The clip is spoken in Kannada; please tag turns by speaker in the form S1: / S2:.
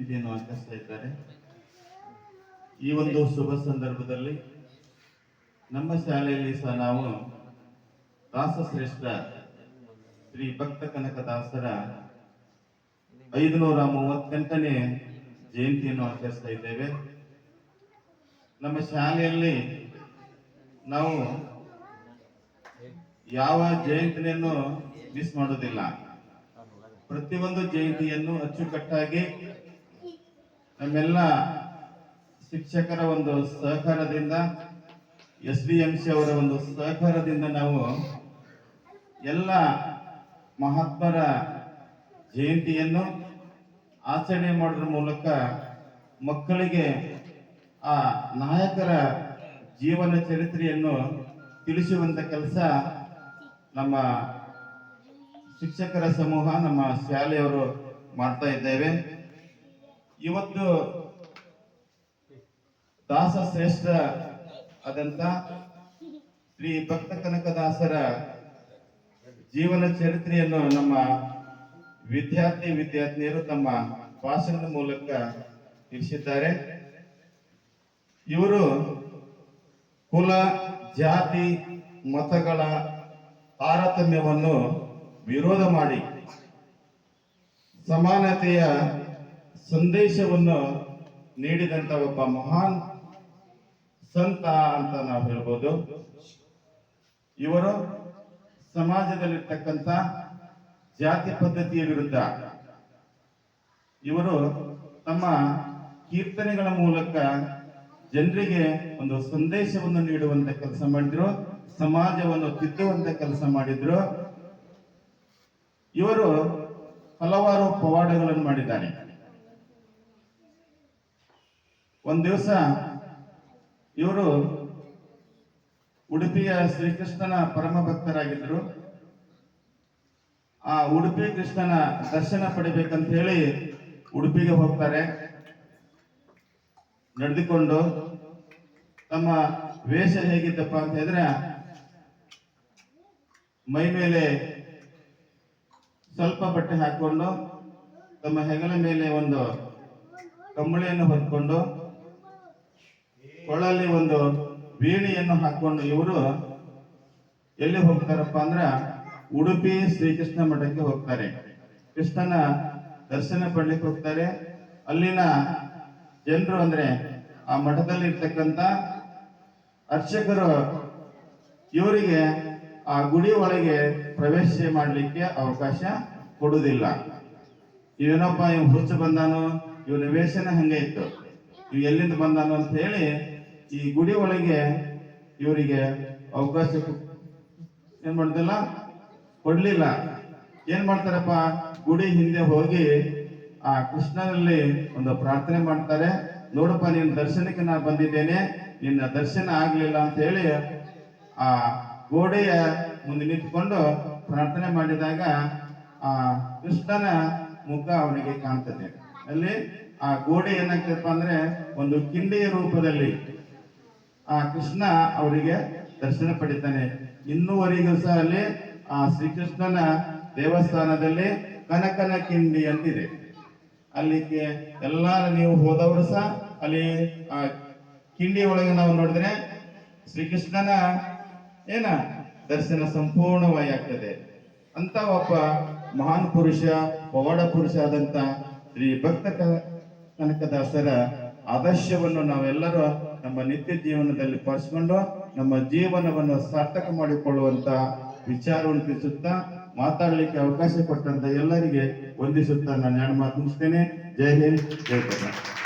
S1: ಜಯಂತಿಯನ್ನು ಆಚರಿಸ್ತಾ ಇದ್ದಾರೆ. ಈ ಒಂದು ಶುಭ ಸಂದರ್ಭದಲ್ಲಿ ನಮ್ಮ ಶಾಲೆಯಲ್ಲಿ ಸಹ ನಾವು ದಾಸಶ್ರೇಷ್ಠ ಶ್ರೀ ಭಕ್ತ ಕನಕದಾಸರ 538ನೇ ಜಯಂತಿಯನ್ನು ಆಚರಿಸ್ತಾ ಇದ್ದೇವೆ. ನಮ್ಮ ಶಾಲೆಯಲ್ಲಿ ನಾವು ಯಾವ ಜಯಂತಿಯನ್ನು ಮಿಸ್ ಮಾಡೋದಿಲ್ಲ. ಪ್ರತಿಯೊಂದು ಜಯಂತಿಯನ್ನು ಅಚ್ಚುಕಟ್ಟಾಗಿ ನಮ್ಮೆಲ್ಲ ಶಿಕ್ಷಕರ ಒಂದು ಸಹಕಾರದಿಂದ, SDMC ಅವರ ಒಂದು ಸಹಕಾರದಿಂದ ನಾವು ಎಲ್ಲ ಮಹಾತ್ಮರ ಜಯಂತಿಯನ್ನು ಆಚರಣೆ ಮಾಡೋದ್ರ ಮೂಲಕ ಮಕ್ಕಳಿಗೆ ಆ ನಾಯಕರ ಜೀವನ ಚರಿತ್ರೆಯನ್ನು ತಿಳಿಸುವಂತ ಕೆಲಸ ನಮ್ಮ ಶಿಕ್ಷಕರ ಸಮೂಹ, ನಮ್ಮ ಶಾಲೆಯವರು ಮಾಡ್ತಾ ಇದ್ದೇವೆ. ಇವತ್ತು ದಾಸ ಶ್ರೇಷ್ಠ ಆದಂತ ಶ್ರೀ ಭಕ್ತ ಕನಕದಾಸರ ಜೀವನ ಚರಿತ್ರೆಯನ್ನು ನಮ್ಮ ವಿದ್ಯಾರ್ಥಿನಿಯರು ತಮ್ಮ ಭಾಷಣದ ಮೂಲಕ ತಿಳಿಸಿದ್ದಾರೆ. ಇವರು ಕುಲ, ಜಾತಿ, ಮತಗಳ ತಾರತಮ್ಯವನ್ನು ವಿರೋಧ ಮಾಡಿ ಸಮಾನತೆಯ ಸಂದೇಶವನ್ನು ನೀಡಿದಂತ ಒಬ್ಬ ಮಹಾನ್ ಸಂತ ಅಂತ ನಾವು ಹೇಳ್ಬೋದು. ಇವರು ಸಮಾಜದಲ್ಲಿರ್ತಕ್ಕಂಥ ಜಾತಿ ಪದ್ಧತಿಯ ವಿರುದ್ಧ ಇವರು ತಮ್ಮ ಕೀರ್ತನೆಗಳ ಮೂಲಕ ಜನರಿಗೆ ಒಂದು ಸಂದೇಶವನ್ನು ನೀಡುವಂತ ಕೆಲಸ ಮಾಡಿದ್ರು, ಸಮಾಜವನ್ನು ತಿದ್ದುವಂತ ಕೆಲಸ ಮಾಡಿದ್ರು. ಇವರು ಹಲವಾರು ಪವಾಡಗಳನ್ನು ಮಾಡಿದ್ದಾರೆ. ಒಂದ್ ದಿವಸ ಇವರು ಉಡುಪಿಯ ಶ್ರೀಕೃಷ್ಣನ ಪರಮ ಭಕ್ತರಾಗಿದ್ರು. ಆ ಉಡುಪಿ ಕೃಷ್ಣನ ದರ್ಶನ ಪಡಿಬೇಕಂತ ಹೇಳಿ ಉಡುಪಿಗೆ ಹೋಗ್ತಾರೆ. ನಡೆದುಕೊಂಡು ತಮ್ಮ ವೇಷ ಹೇಗಿದ್ದಪ್ಪ ಅಂತ ಹೇಳಿದ್ರೆ, ಮೈ ಮೇಲೆ ಸ್ವಲ್ಪ ಬಟ್ಟೆ ಹಾಕೊಂಡು, ತಮ್ಮ ಹೆಗಲ ಮೇಲೆ ಒಂದು ಕಂಬಳಿಯನ್ನು ಹೊತ್ಕೊಂಡು, ಕೊಳ್ಳಲ್ಲಿ ಒಂದು ವೀಣೆಯನ್ನು ಹಾಕೊಂಡು ಇವರು ಎಲ್ಲಿ ಹೋಗ್ತಾರಪ್ಪ ಅಂದ್ರ ಉಡುಪಿ ಶ್ರೀಕೃಷ್ಣ ಮಠಕ್ಕೆ ಹೋಗ್ತಾರೆ. ಕೃಷ್ಣನ ದರ್ಶನ ಪಡ್ಲಿಕ್ಕೆ ಹೋಗ್ತಾರೆ. ಅಲ್ಲಿನ ಜನರು ಅಂದ್ರೆ ಆ ಮಠದಲ್ಲಿ ಇರ್ತಕ್ಕಂಥ ಅರ್ಚಕರು ಇವರಿಗೆ ಆ ಗುಡಿ ಒಳಗೆ ಪ್ರವೇಶ ಮಾಡಲಿಕ್ಕೆ ಅವಕಾಶ ಕೊಡುವುದಿಲ್ಲ. ಇವನೊಬ್ಬ ಇವ್ ಹುಚ್ಚು ಬಂದಾನು, ಇವನ ವೇಷನ ಹಂಗೆ ಇತ್ತು, ಇವ್ ಎಲ್ಲಿಂದ ಬಂದಾನು ಅಂತ ಹೇಳಿ ಈ ಗುಡಿ ಒಳಗೆ ಇವರಿಗೆ ಅವಕಾಶ ಏನ್ ಮಾಡುದಿಲ್ಲ, ಕೊಡ್ಲಿಲ್ಲ. ಏನ್ ಮಾಡ್ತಾರಪ್ಪ, ಗುಡಿ ಹಿಂದೆ ಹೋಗಿ ಆ ಕೃಷ್ಣನಲ್ಲಿ ಒಂದು ಪ್ರಾರ್ಥನೆ ಮಾಡ್ತಾರೆ. ನೋಡಪ್ಪ, ನಿನ್ನ ದರ್ಶನಕ್ಕೆ ನಾನು ಬಂದಿದ್ದೇನೆ, ನಿನ್ನ ದರ್ಶನ ಆಗ್ಲಿಲ್ಲ ಅಂತ ಹೇಳಿ ಆ ಗೋಡೆಯ ಮುಂದೆ ನಿಂತ್ಕೊಂಡು ಪ್ರಾರ್ಥನೆ ಮಾಡಿದಾಗ ಆ ಕೃಷ್ಣನ ಮುಖ ಅವನಿಗೆ ಕಾಣ್ತದೆ. ಅಲ್ಲಿ ಆ ಗೋಡೆ ಏನಾಗ್ತದಪ್ಪ ಅಂದ್ರೆ ಒಂದು ಕಿಂಡಿಯ ರೂಪದಲ್ಲಿ ಆ ಕೃಷ್ಣ ಅವರಿಗೆ ದರ್ಶನ ಪಡಿತಾನೆ. ಇನ್ನೂವರೆಗೂ ಸಹ ಅಲ್ಲಿ ಆ ಶ್ರೀಕೃಷ್ಣನ ದೇವಸ್ಥಾನದಲ್ಲಿ ಕನಕನ ಕಿಂಡಿ ಅಂತಿದೆ. ಅಲ್ಲಿಗೆ ಎಲ್ಲ ನೀವು ಹೋದವರು ಸಹ ಅಲ್ಲಿ ಆ ಕಿಂಡಿ ಒಳಗೆ ನಾವು ನೋಡಿದ್ರೆ ಶ್ರೀಕೃಷ್ಣನ ಏನ ದರ್ಶನ ಸಂಪೂರ್ಣವಾಗಿ ಆಗ್ತದೆ. ಅಂತ ಒಬ್ಬ ಮಹಾನ್ ಪುರುಷ, ಪವಾಡ ಪುರುಷ ಆದಂತ ಶ್ರೀ ಭಕ್ತ ಕನಕದಾಸರ ಆದರ್ಶವನ್ನು ನಾವೆಲ್ಲರೂ ನಮ್ಮ ನಿತ್ಯ ಜೀವನದಲ್ಲಿ ಪಾಲಿಸಿಕೊಂಡು ನಮ್ಮ ಜೀವನವನ್ನು ಸಾರ್ಥಕ ಮಾಡಿಕೊಳ್ಳುವಂತ ವಿಚಾರವನ್ನು ತಿಳಿಸುತ್ತಾ ಮಾತಾಡಲಿಕ್ಕೆ ಅವಕಾಶ ಕೊಟ್ಟಂತ ಎಲ್ಲರಿಗೆ ವಂದಿಸುತ್ತಾ ನಾನು ಎರಡು ಮಾತು ಮುಗಿಸ್ತೇನೆ. ಜೈ ಹಿಂದ್, ಜೈ ಕರ್ನಾಟಕ.